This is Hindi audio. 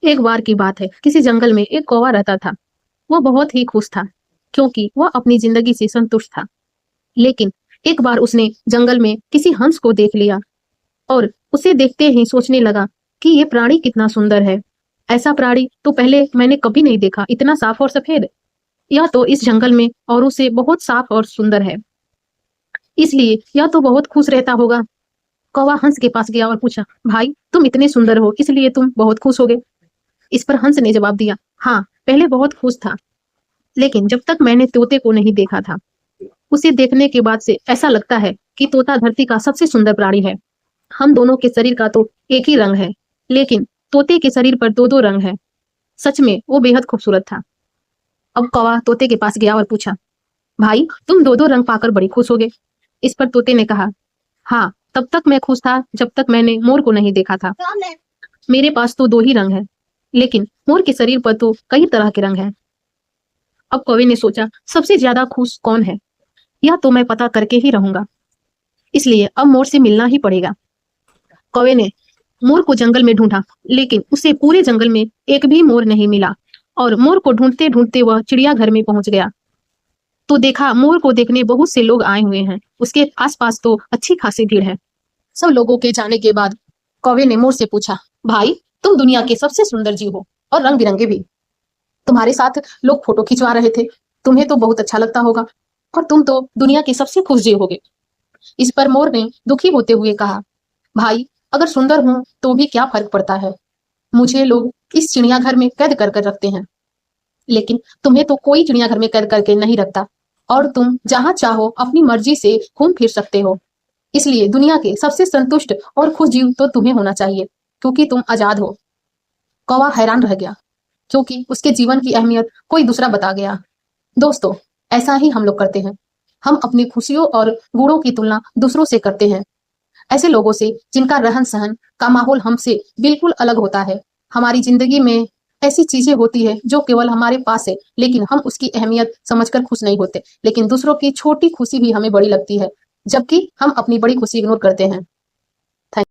एक बार की बात है, किसी जंगल में एक कौवा रहता था। वो बहुत ही खुश था, क्योंकि वह अपनी जिंदगी से संतुष्ट था। लेकिन एक बार उसने जंगल में किसी हंस को देख लिया और उसे देखते ही सोचने लगा कि ये प्राणी कितना सुंदर है। ऐसा प्राणी तो पहले मैंने कभी नहीं देखा, इतना साफ और सफेद। यह तो इस जंगल में औरों से बहुत साफ और सुंदर है, इसलिए यह तो बहुत खुश रहता होगा। कौवा हंस के पास गया और पूछा, भाई तुम इतने सुंदर हो, इसलिए तुम बहुत खुश होगे। इस पर हंस ने जवाब दिया, हाँ, पहले बहुत खुश था, लेकिन जब तक मैंने तोते को नहीं देखा था। उसे देखने के बाद से ऐसा लगता है कि तोता धरती का सबसे सुंदर प्राणी है। हम दोनों के शरीर का तो एक ही रंग है, लेकिन तोते के शरीर पर दो दो रंग है। सच में वो बेहद खूबसूरत था। अब कौवा तोते के पास गया और पूछा, भाई तुम दो दो रंग पाकर बड़ी खुश होगे। इस पर तोते ने कहा, हाँ, तब तक मैं खुश था जब तक मैंने मोर को नहीं देखा था। मेरे पास तो दो ही रंग है, लेकिन मोर के शरीर पर तो कई तरह के रंग हैं। अब कौवे ने सोचा, सबसे ज्यादा खुश कौन है, यह तो मैं पता करके ही रहूंगा, इसलिए अब मोर से मिलना ही पड़ेगा। कौवे ने मोर को जंगल में ढूंढा, लेकिन उसे पूरे जंगल में एक भी मोर नहीं मिला। और मोर को ढूंढते ढूंढते वह चिड़ियाघर में पहुंच गया। तो देखा, मोर को देखने बहुत से लोग आए हुए हैं। उसके आसपास तो अच्छी खासी भीड़ है। सब लोगों के जाने के बाद कौवे ने मोर से पूछा, भाई तुम दुनिया के सबसे सुंदर जीव हो, और रंग बिरंगे भी। तुम्हारे साथ लोग फोटो खिंचवा रहे थे, तुम्हें तो बहुत अच्छा लगता होगा, और तुम तो दुनिया के सबसे खुश जीव होगे। इस पर मोर ने दुखी होते हुए कहा, भाई अगर सुंदर हूं तो भी क्या फर्क पड़ता है, मुझे लोग इस चिड़ियाघर में कैद कर कर रखते हैं, लेकिन तुम्हें तो कोई चिड़ियाघर में कैद करके नहीं रखता, और तुम जहां चाहो अपनी मर्जी से घूम फिर सकते हो। इसलिए दुनिया के सबसे संतुष्ट और खुश जीव तो तुम्हें होना चाहिए, क्योंकि तुम आजाद हो। कौवा हैरान रह गया, क्योंकि उसके जीवन की अहमियत कोई दूसरा बता गया। दोस्तों, ऐसा ही हम लोग करते हैं। हम अपनी खुशियों और गुणों की तुलना दूसरों से करते हैं, ऐसे लोगों से जिनका रहन सहन का माहौल हमसे बिल्कुल अलग होता है। हमारी जिंदगी में ऐसी चीजें होती है जो केवल हमारे पास है, लेकिन हम उसकी अहमियत समझकर खुश नहीं होते। लेकिन दूसरों की छोटी खुशी भी हमें बड़ी लगती है, जबकि हम अपनी बड़ी खुशी इग्नोर करते हैं।